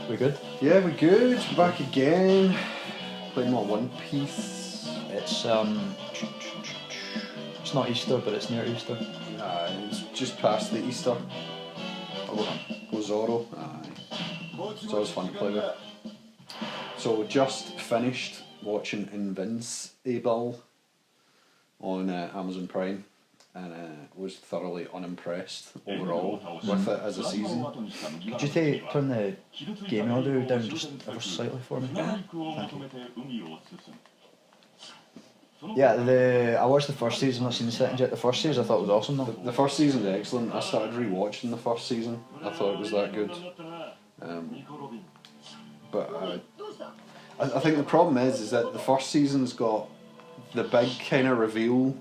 We good? Yeah, we're good. We're back again. Playing more One Piece. It's not Easter, but it's near Easter. It's just past the Easter. Go Zoro. It's always fun to play with. So just finished watching Invincible on Amazon Prime, and was thoroughly unimpressed overall with it as a season. Could you turn the game audio down just ever slightly for me? Thank you. Yeah, I watched the first season, I've seen the second yet. The first season I thought was awesome though. The first season's excellent. I started rewatching the first season. I thought it was that good. But I think the problem is that the first season's got the big kind of reveal,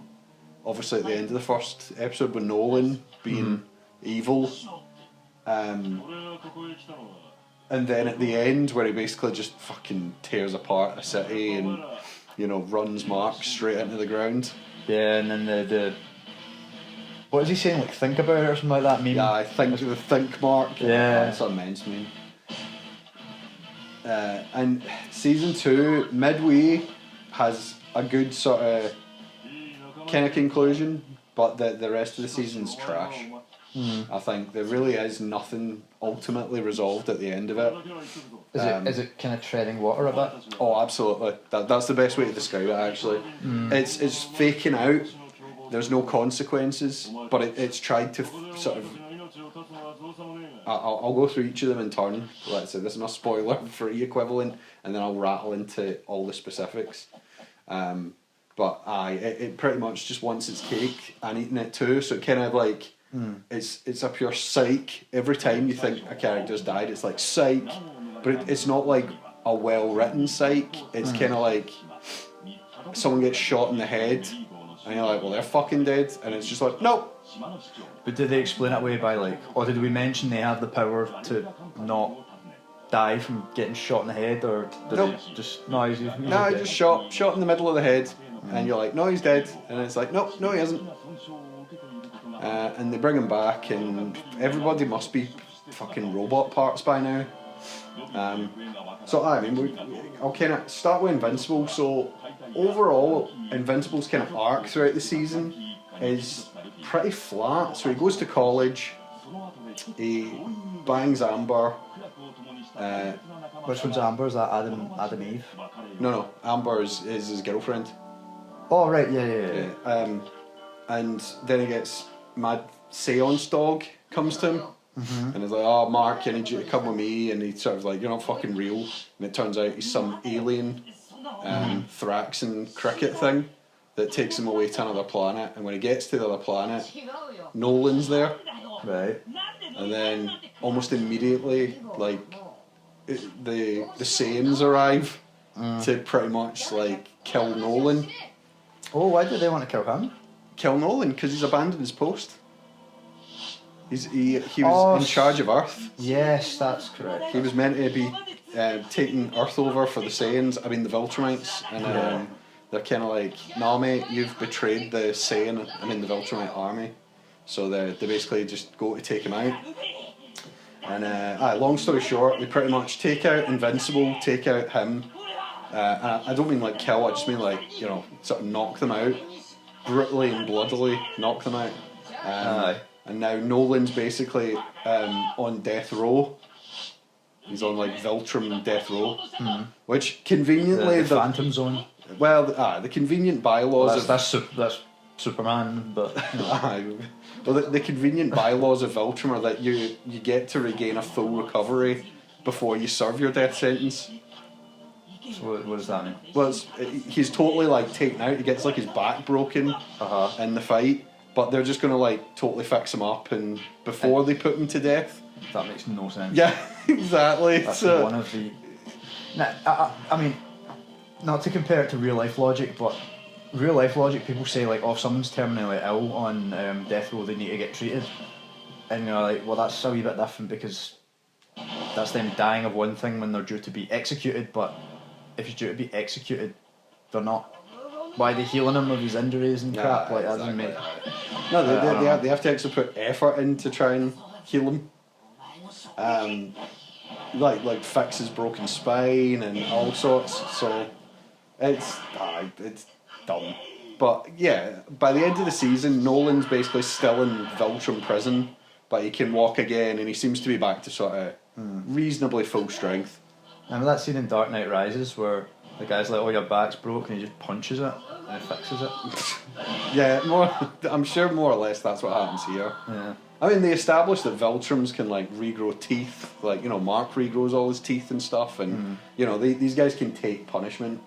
obviously at the end of the first episode, with Nolan being evil. And then at the end where he basically just fucking tears apart a city and, you know, runs Mark straight into the ground. Yeah, and then the what is he saying, like think about it or something like that meme? Yeah, I think the think mark. Yeah. That's an immense meme. And season 2, midway, has a good sort of kind of conclusion, but the rest of the season's trash. I think there really is nothing ultimately resolved at the end of it. Is it kind of treading water a bit? Oh, absolutely. That's the best way to describe it, actually. It's faking out. There's no consequences, but it's tried to sort of... I'll go through each of them in turn. Let's say this is my spoiler-free equivalent, and then I'll rattle into all the specifics. But it pretty much just wants its cake and eating it too. So it kind of like it's a pure Syke. Every time you think a character's died, it's like Syke, but it's not like a well-written Syke. It's kind of like someone gets shot in the head, and you're like, well, they're fucking dead, and it's just like, nope. But did they explain it away by like, or did we mention they have the power to not die from getting shot in the head, or did Nope. they just no? He's Just shot in the middle of the head, and you're like, no, he's dead, and it's like, nope, no, he isn't. And they bring him back, and everybody must be fucking robot parts by now. So I mean, I'll kind of start with Invincible. So overall, Invincible's kind of arc throughout the season is pretty flat. So he goes to college, he bangs Amber. Which one's Amber? Is that AtomEve? No, Amber is his girlfriend. Oh right, yeah. And then he gets mad. Seance dog comes to him. And he's like, oh, Mark, I need you to come with me. And he's sort of like, you're not fucking real. And it turns out he's some alien Thraxan cricket thing that takes him away to another planet. And when he gets to the other planet, Nolan's there. Right. And then almost immediately, like, the Saiyans arrive to pretty much, like, kill Nolan. Oh, why did they want to kill him? Kill Nolan, because he's abandoned his post. He was in charge of Earth. Yes, that's correct. He was meant to be taking Earth over for the Saiyans, I mean the Viltrumites, and they're kind of like, nah mate, you've betrayed the Saiyan, the Viltrumite army. So they basically just go to take him out. And long story short, they pretty much take out Invincible, take out him. And I don't mean like kill, I just mean like, you know, sort of knock them out. Brutally and bloodily knock them out. And now Nolan's basically on death row. He's on like Viltrum death row, which conveniently the Phantom Zone. Well, the convenient bylaws that's Superman, but you know. Well, the convenient bylaws of Viltrum are that you get to regain a full recovery before you serve your death sentence. So what does that mean? Well, he's totally like taken out. He gets like his back broken in the fight. But they're just going to like totally fix him up and before they put him to death. That makes no sense. Yeah, exactly. That's one of the... Now, I mean, not to compare it to real life logic, but real life logic, people say like, oh, if someone's terminally ill on death row, they need to get treated. And you're like, well, that's a wee bit different because that's them dying of one thing when they're due to be executed, but if you're due to be executed, they're not. Why are they healing him of his injuries and crap? Like that doesn't make... No, they have to actually put effort in to try and heal him. like fix his broken spine and all sorts. So it's dumb. But yeah, by the end of the season, Nolan's basically still in Viltrum prison, but he can walk again, and he seems to be back to sort of reasonably full strength. Remember that scene in Dark Knight Rises where the guy's like, "Oh, your back's broke," and he just punches it and it fixes it. Yeah, I'm sure more or less that's what happens here. Yeah. I mean, they established that Viltrums can like regrow teeth, like Mark regrows all his teeth and stuff, and these guys can take punishment.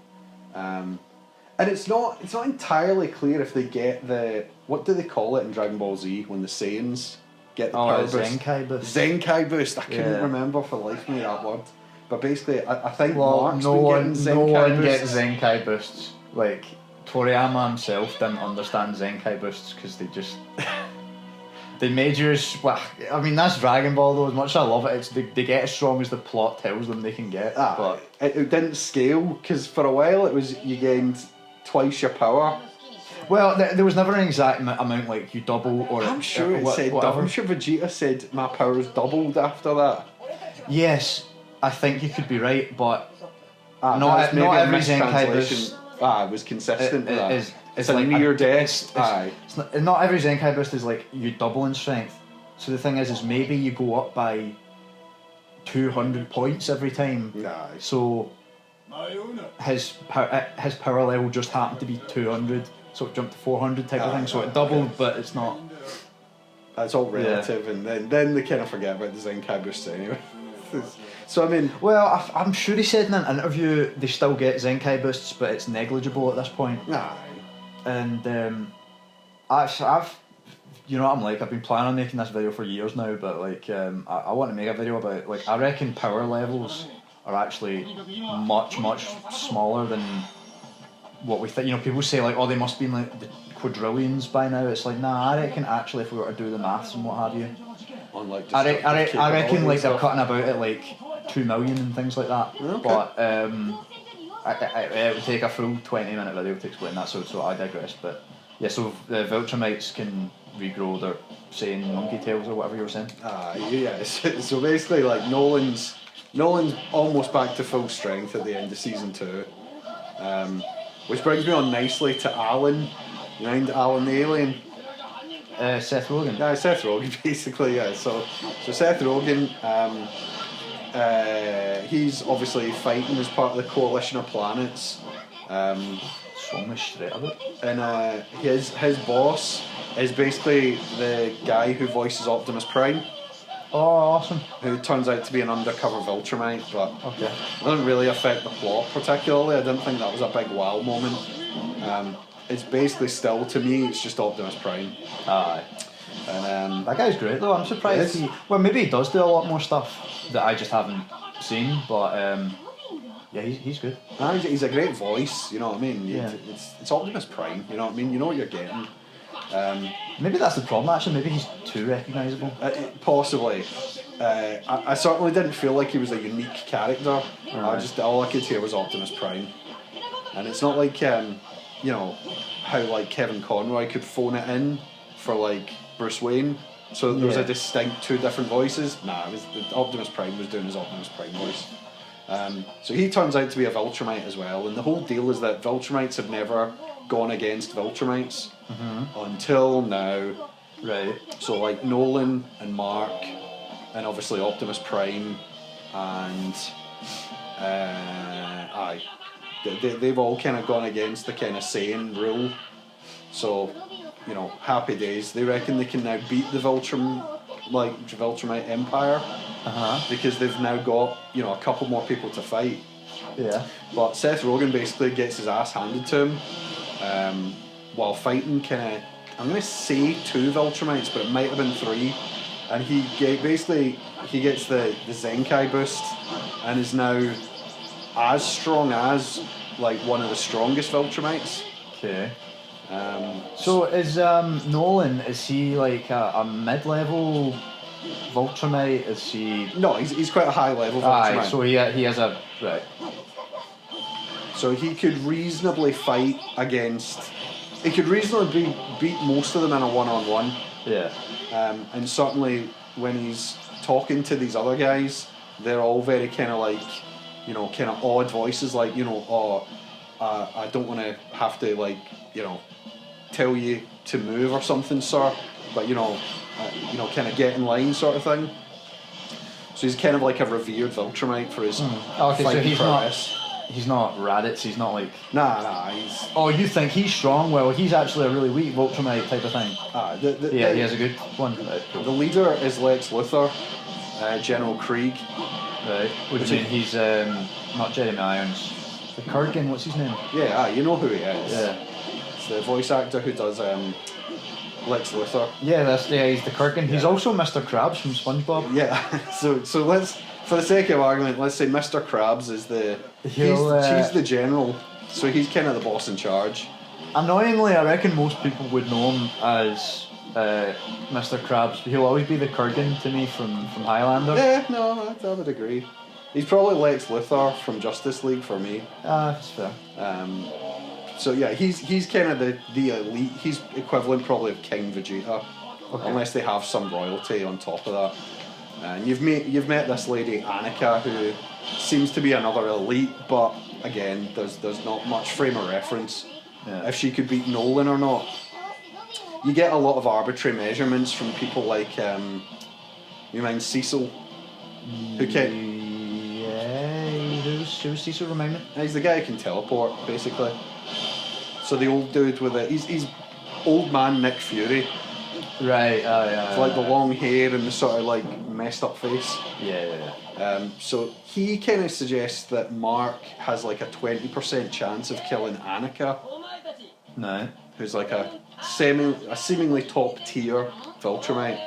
And it's not entirely clear if they get the, what do they call it in Dragon Ball Z when the Saiyans get the power boost? Zenkai boost. Zenkai boost. I couldn't remember for the life of me that word. But basically, I think Mark's been getting Zenkai boosts. Gets Zenkai boosts. Like Toriyama himself didn't understand Zenkai boosts because they just they made yours. Well, I mean that's Dragon Ball though. As much as I love it, they get as strong as the plot tells them they can get. But it didn't scale because for a while it was you gained twice your power. Well, there was never an exact amount like you double or. I'm sure it said. Whatever. I'm sure Vegeta said my powers doubled after that. Yes, I think you could be right, but not every Zenkai boost. It was consistent with that. It's like a near death. Not every Zenkai boost is like you double in strength. So the thing is maybe you go up by 200 points every time. Aye. So his power level just happened to be 200, so it jumped to 400 type of thing. So it doubled, but it's not. That's all relative, and then they kind of forget about the Zenkai boosts anyway. So I mean, well, I'm sure he said in an interview they still get Zenkai boosts, but it's negligible at this point. Aye. And I've you know what I'm like. I've been planning on making this video for years now, but like I want to make a video about like I reckon power levels are actually much smaller than what we think. You know, people say like, oh, they must be in like the quadrillions by now. It's like, nah, I reckon actually if we were to do the maths and what have you, I reckon like they're cutting about at like 2 million and things like that. Okay. But it would take a full 20-minute video to explain that, so I digress. But yeah, so the Viltrumites can regrow their Saiyan monkey tails or whatever you were saying. Yeah. So basically, like Nolan's almost back to full strength at the end of season 2, which brings me on nicely to Alan. You mind Alan the alien? Seth Rogen. Yeah, Seth Rogen basically. Yeah. So Seth Rogen. He's obviously fighting as part of the coalition of planets. Swung me straight a bit. And his boss is basically the guy who voices Optimus Prime. Oh, awesome. Who turns out to be an undercover Viltrumite, but okay. It doesn't really affect the plot particularly. I didn't think that was a big wow moment. It's basically still, to me, it's just Optimus Prime. Aye. And that guy's great though. I'm surprised maybe he does do a lot more stuff that I just haven't seen, but yeah, he's good. He's a great voice, you know what I mean? Yeah. It's Optimus Prime, you know what I mean? You know what you're getting. Maybe that's the problem actually, maybe he's too recognisable. Possibly. I certainly didn't feel like he was a unique character. Right. All I could hear was Optimus Prime. And it's not like, you know, how like Kevin Conroy could phone it in for like Bruce Wayne. So there was a distinct 2 different voices. It was Optimus Prime was doing his Optimus Prime voice. So he turns out to be a Viltrumite as well, and the whole deal is that Viltrumites have never gone against Viltrumites until now. Right. So like Nolan and Mark, and obviously Optimus Prime, and they've all kind of gone against the kind of Saiyan rule. So, you know, happy days. They reckon they can now beat the Viltrumite Empire because they've now got, you know, a couple more people to fight. Yeah. But Seth Rogen basically gets his ass handed to him while fighting kind of, I'm going to say 2 Viltrumites, but it might have been 3. And he gets the Zenkai boost and is now as strong as like one of the strongest Viltrumites. Okay. So is Nolan, is he like a mid-level Viltrumite? Is he... No, he's quite a high-level Viltrumite. Aye, so he has a... Right. So he could reasonably fight against... He could reasonably beat most of them in a one-on-one. Yeah. And certainly when he's talking to these other guys, they're all very kind of like, you know, kind of odd voices, like, you know, I don't want to have to, like, you know, tell you to move or something, sir, but, you know, kind of get in line sort of thing. So he's kind of like a revered Viltrumite for his Okay, so he's not Raditz, he's not like... Nah, he's... Oh, you think he's strong? Well, he's actually a really weak Viltrumite type of thing. He has a good one. The leader is Lex Luthor, General Kreig. Right. What do you mean? He's not Jeremy Irons. The Kurgan, what's his name? Yeah, you know who he is. Yeah. It's the voice actor who does Lex Luthor. Yeah, he's the Kurgan. Yeah. He's also Mr. Krabs from SpongeBob. Yeah, so let's, for the sake of argument, let's say Mr. Krabs is she's the general, so he's kind of the boss in charge. Annoyingly, I reckon most people would know him as Mr. Krabs, but he'll always be the Kurgan to me from Highlander. Yeah, no, I would agree. He's probably Lex Luthor from Justice League for me. That's fair. So yeah, he's kind of the elite. He's equivalent probably of King Vegeta, unless they have some royalty on top of that. And you've met this lady Annika, who seems to be another elite, but again, there's not much frame of reference. Yeah. If she could beat Nolan or not. You get a lot of arbitrary measurements from people like you mind Cecil, who can. Who's Cecil, remind me? He's the guy who can teleport, basically. So the old dude with he's old man Nick Fury. Right, It's like the long hair and the sort of like messed up face. Yeah. So he kind of suggests that Mark has like a 20% chance of killing Annika. No. Who's like a seemingly top tier Viltrumite.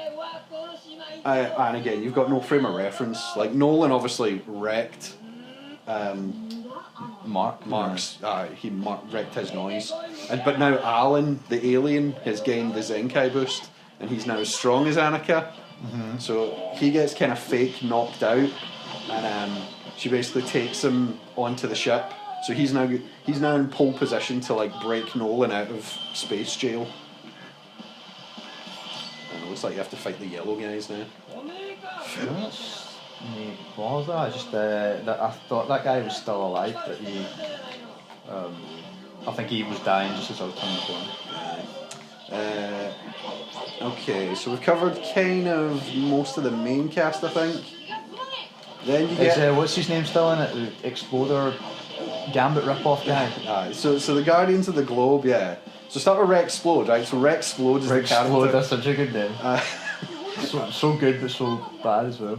And again, you've got no frame of reference. Like Nolan obviously wrecked Mark's wrecked his noise, but now Alan the alien has gained the Zenki boost and he's now as strong as Annika. So he gets kind of fake knocked out, and she basically takes him onto the ship. So he's now in pole position to like break Nolan out of space jail. And it looks like you have to fight the yellow guys now. What was that? I thought that guy was still alive, but I think he was dying just as I was turning the corner. Okay, so we've covered kind of most of the main cast, I think. Then you get what's his name still in it? The Exploder Gambit rip-off guy. So the Guardians of the Globe, yeah. So start with Rexplode, right? So Rexplode is the character. That's such a good name. So good, but so bad as well.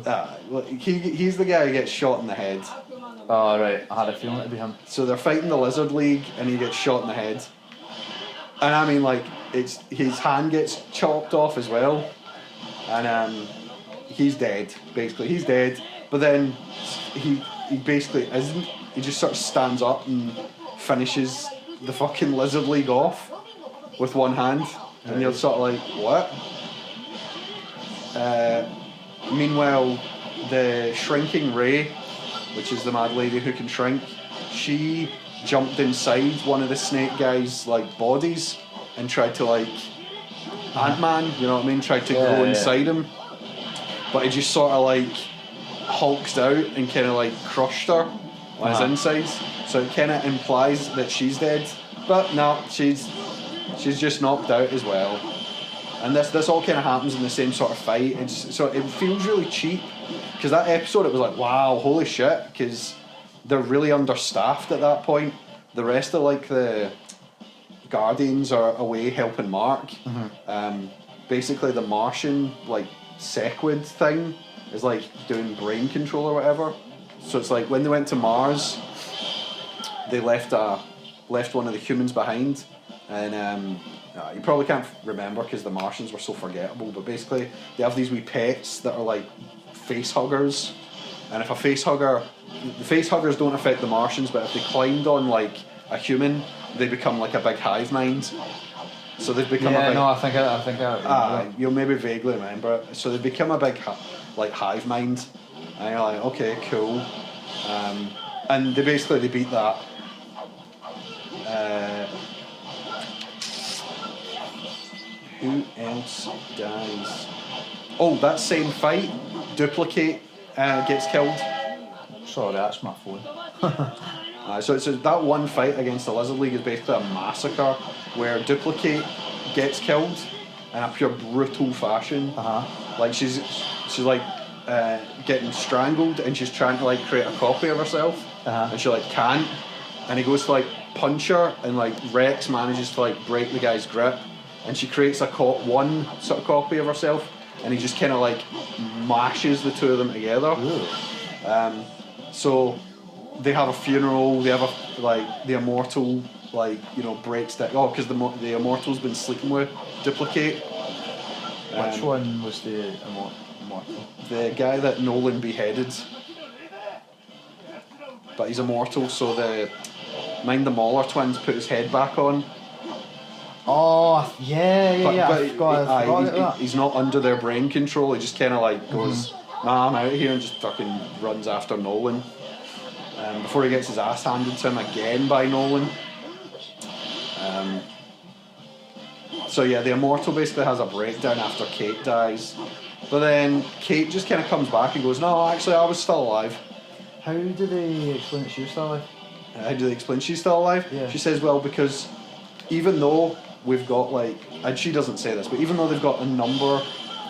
Well, he's the guy who gets shot in the head. Oh, right. I had a feeling it'd be him. So they're fighting the Lizard League, and he gets shot in the head. And I mean, like, his hand gets chopped off as well. And he's dead, basically. He's dead. But then he basically isn't. He just sort of stands up and finishes the fucking Lizard League off with one hand. And you're sort of like, what? Meanwhile, the Shrinking Ray, which is the mad lady who can shrink, she jumped inside one of the snake guys' like bodies and tried to like Ant-Man, you know what I mean? Tried to go inside him, but he just sort of like hulked out and kind of like crushed her on his insides. So it kind of implies that she's dead, but no, she's just knocked out as well. And this all kind of happens in the same sort of fight. So it feels really cheap, because that episode it was like, wow, holy shit, because they're really understaffed at that point. The rest of like the Guardians are away helping Mark. Basically the Martian like Sequid thing is like doing brain control or whatever. So it's like when they went to Mars, they left one of the humans behind, and you probably can't remember because the Martians were so forgettable, but basically they have these wee pets that are like face huggers, and if the face huggers don't affect the Martians, but if they climbed on like a human, they become like a big hive mind. So they've become I think I you'll maybe vaguely remember it. So they become a big like hive mind, and you're like, okay, cool. And they beat that. Who else dies? Oh, that same fight, DupliKate gets killed. Sorry, that's my phone. So that one fight against the Lizard League is basically a massacre where DupliKate gets killed in a pure brutal fashion. Like she's like getting strangled and she's trying to like create a copy of herself and she like can't, and he goes to like punch her and like Rex manages to like break the guy's grip and she creates one sort of copy of herself and he just kind of like mashes the two of them together. So they have a funeral. They have the Immortal breaks that. Oh, because the Immortal's been sleeping with DupliKate. Which one was the Immortal? The guy that Nolan beheaded. But he's immortal, so the Mauler twins put his head back on. Oh, yeah. He's not under their brain control. He just kind of like goes, "Nah, I'm out of here," and just fucking runs after Nolan. Before he gets his ass handed to him again by Nolan. So yeah, the Immortal basically has a breakdown after Kate dies. But then Kate just kind of comes back and goes, "No, actually, I was still alive." How do they explain that she was still alive? How do they explain she's still alive? Yeah. She says, well, because even though we've got and she doesn't say this, but even though they've got a number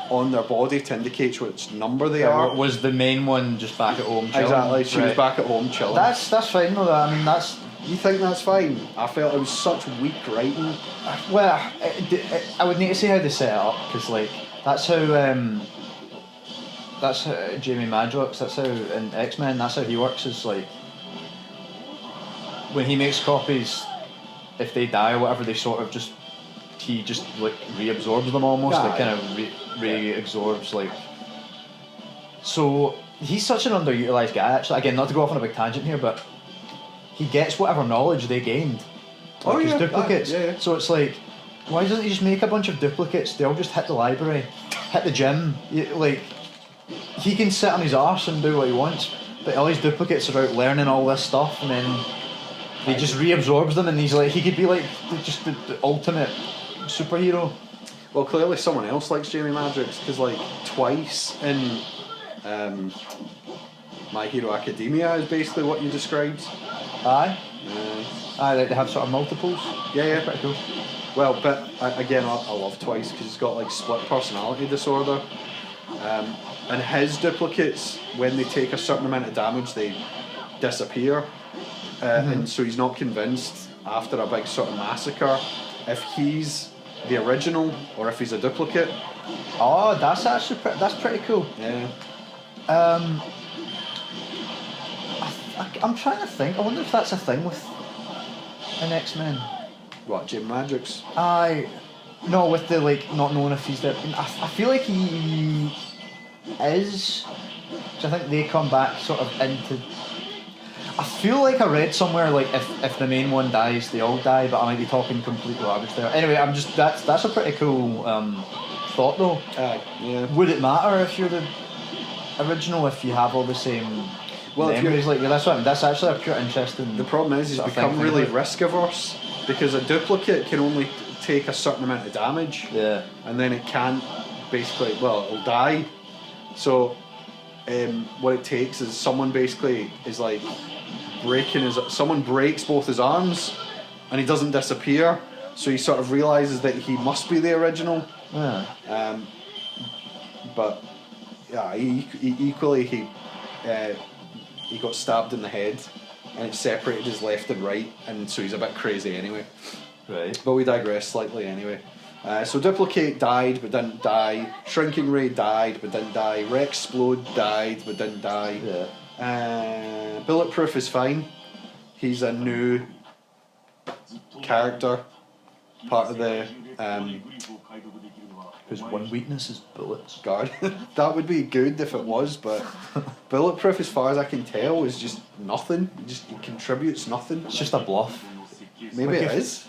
on their body to indicate which number they are. Was the main one just back at home chilling? Exactly, she was back at home chilling. That's fine though. I mean, that's... You think that's fine? I felt it was such weak writing. Well, I would need to see how they set it up, because that's how Jamie Madrox, that's how in X-Men, that's how he works, is like when he makes copies, if they die or whatever, they sort of he just like reabsorbs them almost, like kind of reabsorbs like. So he's such an underutilized guy actually. Again, not to go off on a big tangent here, but he gets whatever knowledge they gained. Like his duplicates. Yeah. So it's like, why doesn't he just make a bunch of duplicates? They all just hit the library, hit the gym. He can sit on his arse and do what he wants, but all his duplicates are out learning all this stuff, and then he just reabsorbs them, and he could be like just the ultimate superhero. Well, clearly someone else likes Jamie Madrox, because twice in My Hero Academia is basically what you described. Aye. They have sort of multiples. Yeah. Pretty cool. Well, but again, I love Twice because he's got split personality disorder, and his duplicates, when they take a certain amount of damage, they disappear, and so he's not convinced after a big sort of massacre if he's the original or if he's a duplicate. Oh, that's actually that's pretty cool. Yeah. I'm trying to think. I wonder if that's a thing with an X-Men. What, Jim Madrox? No, with the not knowing if he's there. I feel like he is. Cause I think they come back sort of into. I feel like I read somewhere if the main one dies, they all die, but I might be talking complete garbage there. Anyway, that's a pretty cool thought though. Yeah. Would it matter if you're the original if you have all the same? Well, memories that's actually a pure interesting. The problem is he's become really risk averse because a duplicate can only take a certain amount of damage. Yeah. And then it can't it'll die. So what it takes is someone basically is someone breaks both his arms and he doesn't disappear, so he sort of realises that he must be the original. Yeah. But yeah, he got stabbed in the head and it separated his left and right, and so he's a bit crazy anyway. Right. But we digress slightly anyway. So DupliKate died but didn't die. Shrinking Ray died but didn't die. Rexplode died but didn't die. Yeah. Bulletproof is fine. He's a new character, part of the whose one weakness is bullets. God, that would be good if it was, but Bulletproof, as far as I can tell, is just nothing. He contributes nothing. It's just a bluff. Maybe it is.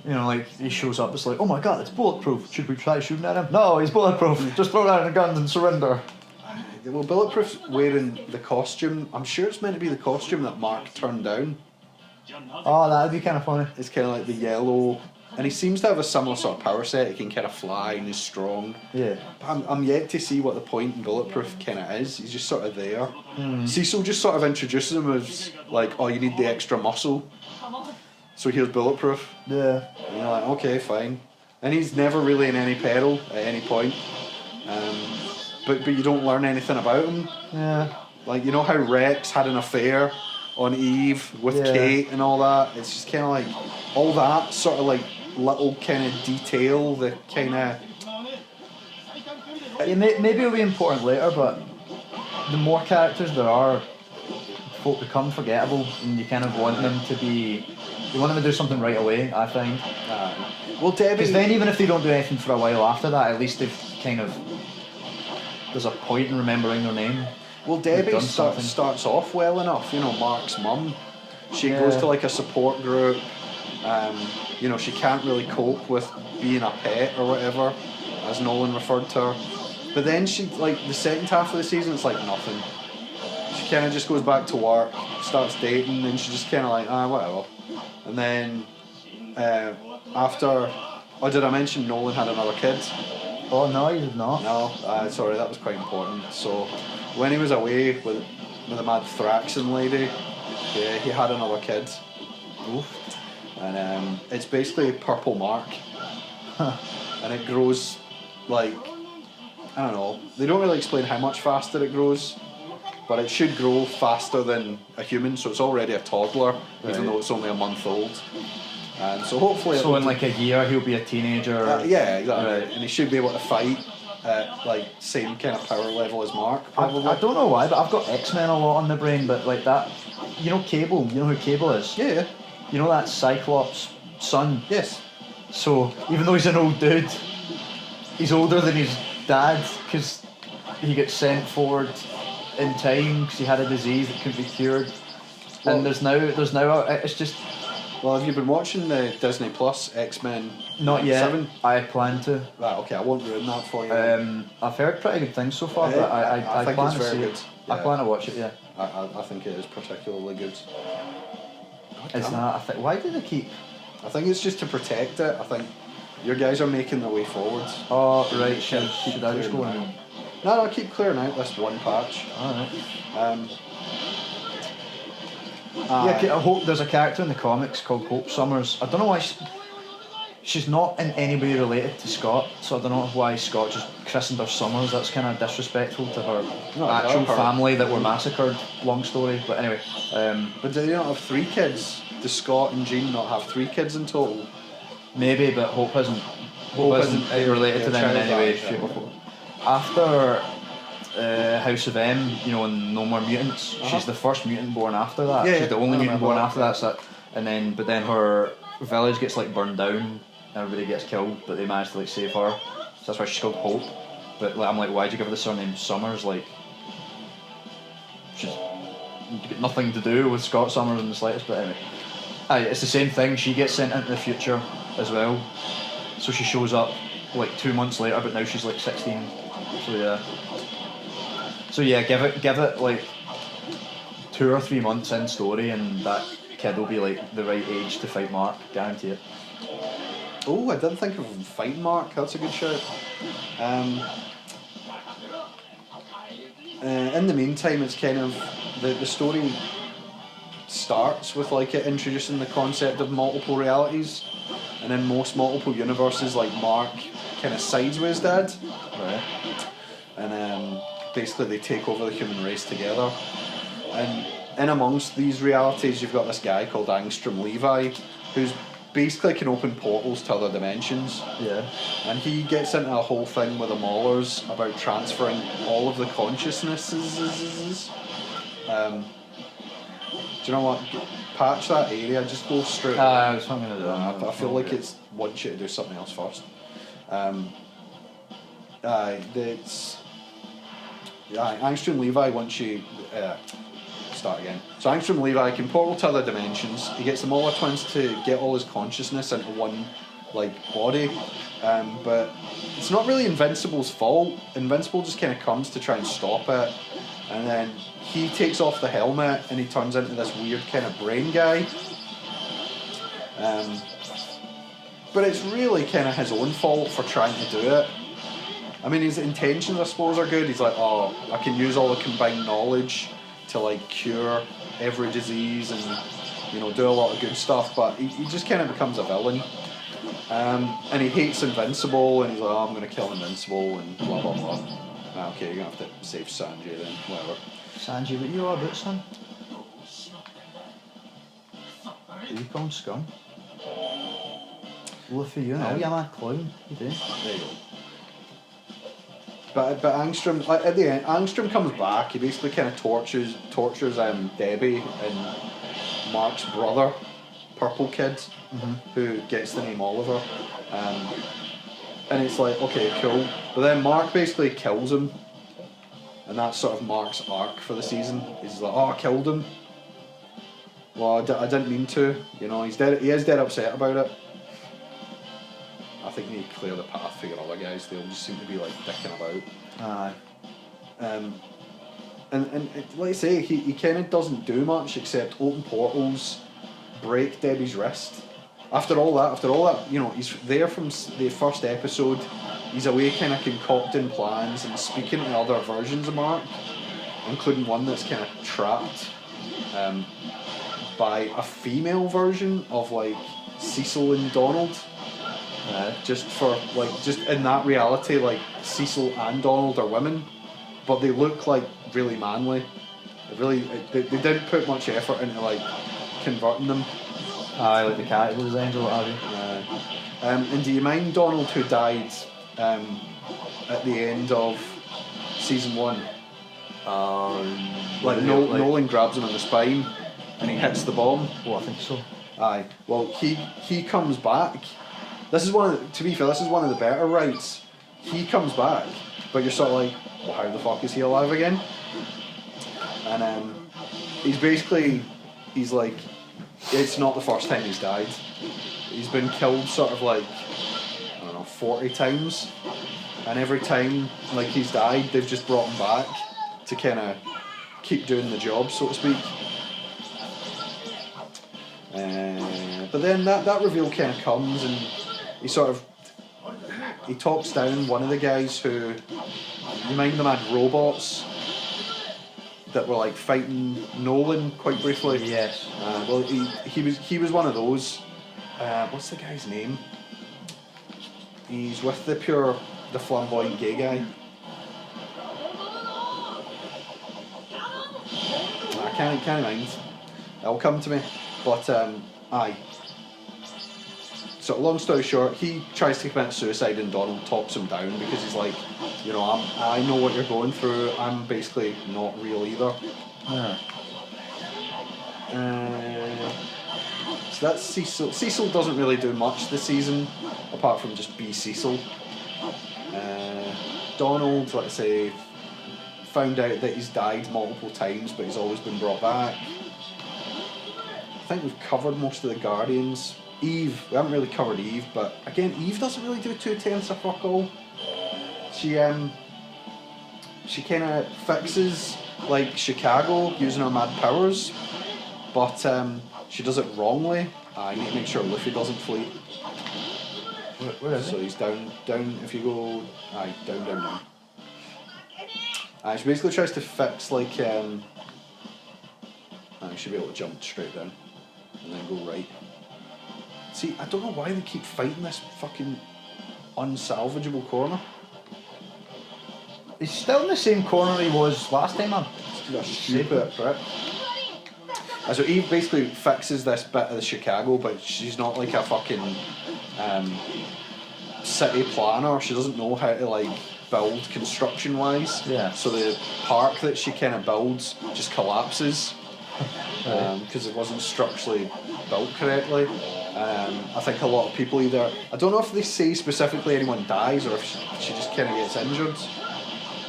You know, he shows up, it's like, oh my god, it's Bulletproof. Should we try shooting at him? No, he's Bulletproof. Just throw down the guns and surrender. Well, Bulletproof's wearing the costume. I'm sure it's meant to be the costume that Mark turned down. Oh, that'd be kind of funny. It's kind of like the yellow and he seems to have a similar sort of power set. He can kind of fly and he's strong. Yeah. I'm yet to see what the point in Bulletproof kind of is. He's just sort of there. Cecil just sort of introduces him as like, oh, you need the extra muscle. So here's Bulletproof. Yeah. And you're like, okay, fine. And he's never really in any peril at any point. But you don't learn anything about him. Yeah. Like, you know how Rex had an affair on Eve with Kate and all that? It's just kind of like, all that sort of like little kind of detail, the kind of... Maybe it'll be important later, but the more characters there are, folk become forgettable, and you kind of want them to be... You want them to do something right away, I think. Well, Debbie... Because then even if they don't do anything for a while after that, at least they've kind of... There's a point in remembering their name. Well, Debbie starts off well enough, you know, Mark's mum. She goes to like a support group. You know, she can't really cope with being a pet or whatever, as Nolan referred to her. But then she, like, the second half of the season, it's like nothing. She kind of just goes back to work, starts dating, and she's just kind of like, whatever. And then after, did I mention Nolan had another kid? Oh, no, you did not. No, sorry, that was quite important. So, when he was away with the mad Thraxan lady, he had another kid. Oof. And it's basically Purple Mark. And it grows, like, I don't know, they don't really explain how much faster it grows, but it should grow faster than a human, so it's already a toddler, even though it's only a month old. And so hopefully... So in like a year he'll be a teenager? Yeah, exactly. Right. And he should be able to fight at like same kind of power level as Mark, probably. I don't know why, but I've got X-Men a lot on the brain, but like that... You know Cable? You know who Cable is? Yeah. You know that Cyclops' son? Yes. So even though he's an old dude, he's older than his dad because he gets sent forward in time because he had a disease that couldn't be cured. Well, and there's now it's just... Well, have you been watching the Disney Plus X-Men? Not yet. 7? I plan to. Right, okay, I won't ruin that for you. I've heard pretty good things so far, but I think plan it's to very see good. it. Yeah. I plan to watch it. Yeah. I think it is particularly good. It's not. Why do they keep? I think it's just to protect it. I think your guys are making their way forwards. Oh right, should I just go in? No, I'll keep clearing out this one patch. Alright. I hope there's a character in the comics called Hope Summers. I don't know why she's not in any way related to Scott, so I don't know why Scott just christened her Summers. That's kind of disrespectful to her actual family that were massacred. Long story, but anyway. But do they not have 3 kids? Do Scott and Jean not have 3 kids in total? Maybe, but Hope isn't related to them in any way, shape or form. After House of M, you know, and No More Mutants, she's the first mutant born after that. She's the only mutant born after that. So, but then her village gets like burned down, everybody gets killed, but they manage to like save her. So that's why she's called Hope. But like, I'm like, why'd you give her the surname Summers? Like, she's got nothing to do with Scott Summers in the slightest. But anyway, it's the same thing. She gets sent into the future as well. So she shows up like 2 months later, but now she's like 16. So yeah, give it like 2 or 3 months in story, and that kid will be like the right age to fight Mark. Guarantee it. Oh, I didn't think of fighting Mark. That's a good shout. In the meantime, it's kind of the story starts with like it introducing the concept of multiple realities, and in most multiple universes, like Mark kind of sides with his dad, right? And basically they take over the human race together. And in amongst these realities, you've got this guy called Angstrom Levi, who's basically can open portals to other dimensions. Yeah. And he gets into a whole thing with the Maulers about transferring all of the consciousnesses. Do you know what? Patch that area, just go straight. That's what I'm going to do. I feel like it's wants you to do something else first. Angstrom Levi wants you. Start again. So Angstrom Levi can portal to other dimensions. He gets the Mauler twins to get all his consciousness into one like body, but it's not really Invincible's fault. Invincible just kind of comes to try and stop it, and then he takes off the helmet and he turns into this weird kind of brain guy. but it's really kind of his own fault for trying to do it. I mean, his intentions, I suppose, are good. He's like, oh, I can use all the combined knowledge to like cure every disease and, you know, do a lot of good stuff, but he just kind of becomes a villain. And he hates Invincible, and he's like, oh, I'm going to kill Invincible, and blah, blah, blah. Ah, okay, you're going to have to save Sanjay then, whatever. Sanjay, what you all about, son? You call scum? Well, for you, no, you're not a clown. You do. There you go. But Angstrom, at the end, Angstrom comes back. He basically kind of tortures Debbie and Mark's brother, Purple Kid, who gets the name Oliver. And it's like, okay, cool. But then Mark basically kills him. And that's sort of Mark's arc for the season. He's like, oh, I killed him. Well, I didn't mean to. You know, he is dead upset about it. I think they need to clear the path for your other guys. They'll just seem to be like dicking about. Aye. And like I say, he kind of doesn't do much except open portals, break Debbie's wrist. After all that, you know, he's there from the first episode. He's away kind of concocting plans and speaking to other versions of Mark, including one that's kind of trapped by a female version of like Cecil and Donald. Just in that reality, like Cecil and Donald are women, but they look like really manly. They didn't put much effort into like converting them. Aye, like the character designs or what have you. And do you mind Donald who died at the end of season 1? Nolan grabs him in the spine and he hits the bomb. Oh, I think so. Aye. Well, he comes back. This is one of the better rights. He comes back, but you're sort of like, well, how the fuck is he alive again? And he's like, it's not the first time he's died. He's been killed sort of like, I don't know, 40 times, and every time like he's died, they've just brought him back to kind of keep doing the job, so to speak. But then that reveal kind of comes, and he talks down one of the guys who, you mind them had robots that were like fighting Nolan quite briefly. Yes. Well, he was one of those. What's the guy's name? He's with the flamboyant gay guy. I can't mind. It'll come to me. But aye. So long story short, he tries to commit suicide and Donald talks him down because he's like, you know, I know what you're going through. I'm basically not real either. Yeah. So that's Cecil. Cecil doesn't really do much this season, apart from just be Cecil. Donald, let's say, found out that he's died multiple times, but he's always been brought back. I think we've covered most of the Guardians. Eve, we haven't really covered Eve, but again, Eve doesn't really do 2/10 of fuck all. She kind of fixes like Chicago using her mad powers, but she does it wrongly. I need to make sure Luffy doesn't flee. Where is So he? he's down. If you go, down. She basically tries to fix like. You should be able to jump straight down, and then go right. See, I don't know why they keep fighting this fucking unsalvageable corner. He's still in the same corner he was last time, man. It's a stupid prick. So Eve basically fixes this bit of the Chicago, but she's not like a fucking city planner. She doesn't know how to like build construction wise. Yeah. So the park that she kind of builds just collapses because it wasn't structurally built correctly. I think a lot of people either, I don't know if they say specifically anyone dies or if she just kind of gets injured.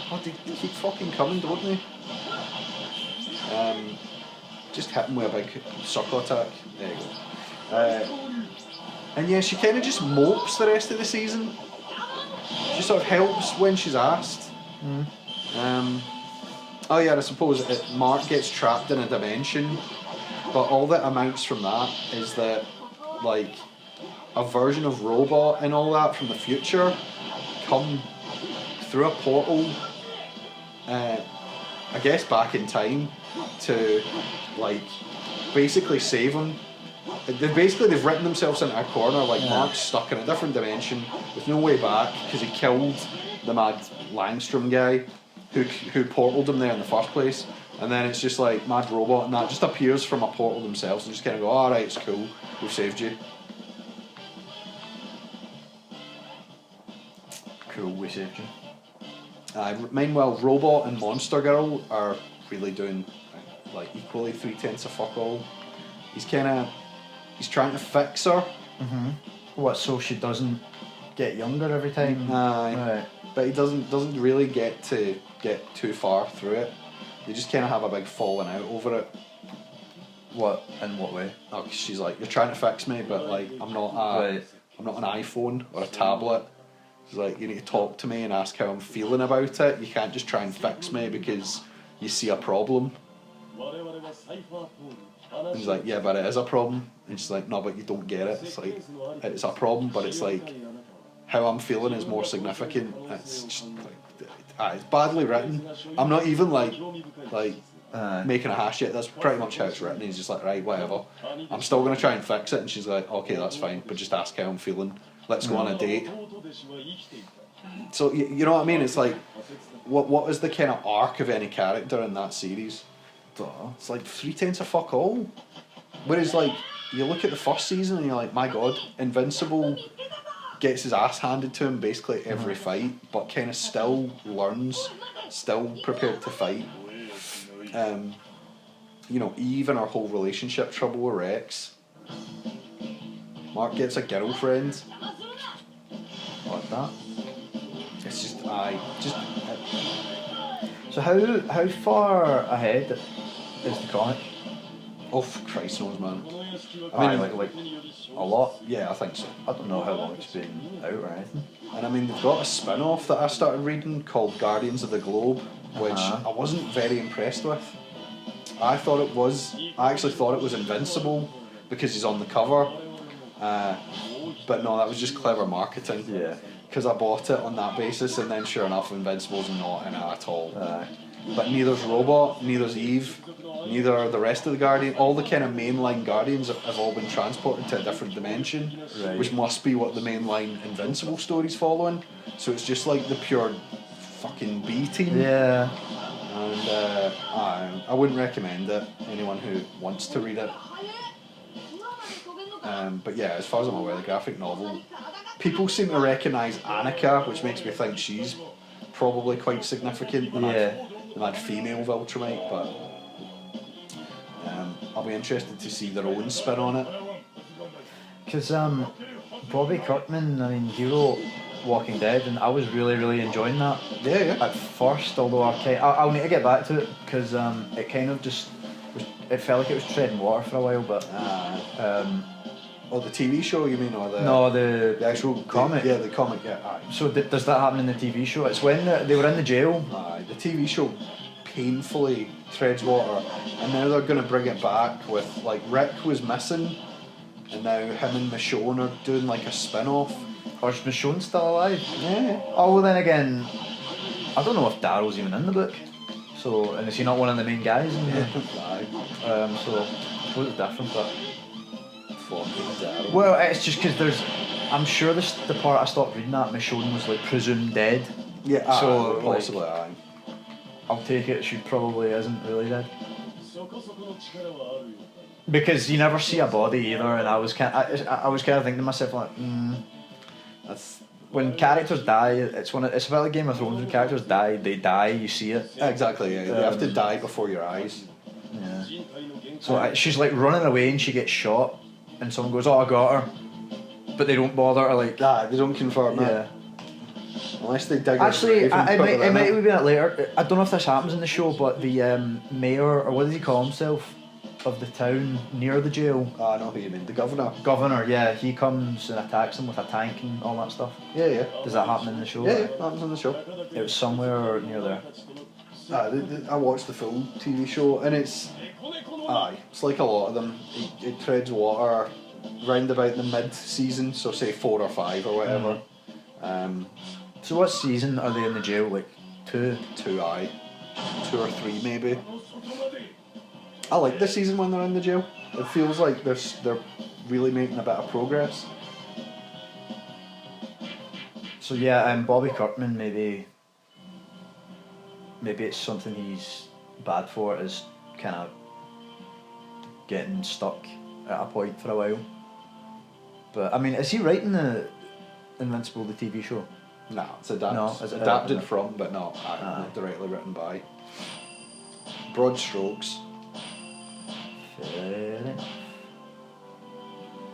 Oh, they keep fucking coming, don't they? Just hit him with a big circle attack. There you go. And yeah, she kind of just mopes the rest of the season. She sort of helps when she's asked. Oh yeah, I suppose Mark gets trapped in a dimension, but all that amounts from that is that, like, a version of Robot and all that from the future come through a portal, I guess back in time, to like basically save him. They've written themselves into a corner, like Mark's stuck in a different dimension with no way back because he killed the mad Angstrom guy who portaled him there in the first place. And then it's just like Mad Robot and that just appears from a portal themselves and just kind of go, alright, it's cool, we've saved you. Cool, we saved you. Meanwhile, Robot and Monster Girl are really doing like equally 3/10 of fuck all. He's trying to fix her. Mm-hmm. What, so she doesn't get younger every time? Right. But he doesn't really get too far through it. They just kind of have a big falling out over it. What? In what way? Oh, 'cause she's like, you're trying to fix me, but like I'm not an iPhone or a tablet. She's like, you need to talk to me and ask how I'm feeling about it. You can't just try and fix me because you see a problem. And he's like, yeah, but it is a problem. And she's like, no, but you don't get it. It's like, it's a problem, but it's like, how I'm feeling is more significant. It's just like, it's badly written. I'm not even like making a hash yet. That's pretty much how it's written. He's just like, right, whatever. I'm still going to try and fix it. And she's like, okay, that's fine, but just ask how I'm feeling. Let's go on a date. So, you know what I mean? It's like, what is the kind of arc of any character in that series? It's like 3/10 of fuck all. Whereas like you look at the first season and you're like, my god, Invincible gets his ass handed to him basically every fight, but kind of still learns, still prepared to fight. You know, Eve and her whole relationship trouble with Rex. Mark gets a girlfriend. Like that. It's just So how far ahead is the comic? oh, Christ knows, man. I mean, like a lot. Yeah, I think so. I don't know how long it's been out or anything. And I mean, they've got a spin-off that I started reading called Guardians of the Globe, which I wasn't very impressed with. I actually thought it was Invincible because he's on the cover. But no, that was just clever marketing. Yeah. Because I bought it on that basis, and then sure enough, Invincible's not in it at all. But neither's Robot, neither's Eve, neither are the rest of the Guardian. All the kind of mainline Guardians have all been transported to a different dimension, which must be what the mainline Invincible story's following. So it's just like the pure fucking B team. Yeah. And I wouldn't recommend it. Anyone who wants to read it. But yeah, as far as I'm aware, the graphic novel, people seem to recognise Annika, which makes me think she's probably quite significant. The mad female Viltrumite, but I'll be interested to see their own spin on it. Because Bobby Kirkman, I mean, he wrote Walking Dead, and I was really enjoying that. Yeah. At first, although I'll need to get back to it because it kind of just it felt like it was treading water for a while, but. Or the TV show, you mean, or the... No, the actual comic. The comic, yeah. Aye. So does that happen in the TV show? It's when they were in the jail. Aye, the TV show painfully treads water, and now they're going to bring it back with, like, Rick was missing, and now him and Michonne are doing, like, a spin-off. Or is Michonne still alive? Yeah. Oh, well then again, I don't know if Darryl's even in the book. So, and is he not one of the main guys in the book? Aye. So, I suppose it's different, but... Darryl. Well, it's just because I'm sure the part I stopped reading that Michonne was like presumed dead. Yeah, so possibly. Like, I'll take it she probably isn't really dead. Because you never see a body either, and I was kind of thinking to myself like, that's when characters die, it's about like Game of Thrones. When characters die, they die. You see it. Exactly. Yeah, they have to die before your eyes. Yeah. So she's like running away and she gets shot. And someone goes, oh, I got her. But they don't bother to like... they don't confirm it. Unless they dig actually, it might have been it later. I don't know if this happens in the show, but the mayor, or what does he call himself, of the town near the jail... I know who you mean, the governor. Governor, yeah, he comes and attacks him with a tank and all that stuff. Yeah. Does that happen in the show? Yeah, it happens in the show. It was somewhere near there. I watched the full TV show, and it's like a lot of them. It treads water round about the mid-season, so say 4 or 5 or whatever. So what season are they in the jail? Like 2? 2 or 3 maybe. I like this season when they're in the jail. It feels like they're really making a bit of progress. So yeah, Bobby Kirkman, maybe it's something he's bad for, is kind of getting stuck at a point for a while. But I mean, is he writing the Invincible, the TV show? No, it's adapted, from, but not directly written by. Broad strokes. Fair enough.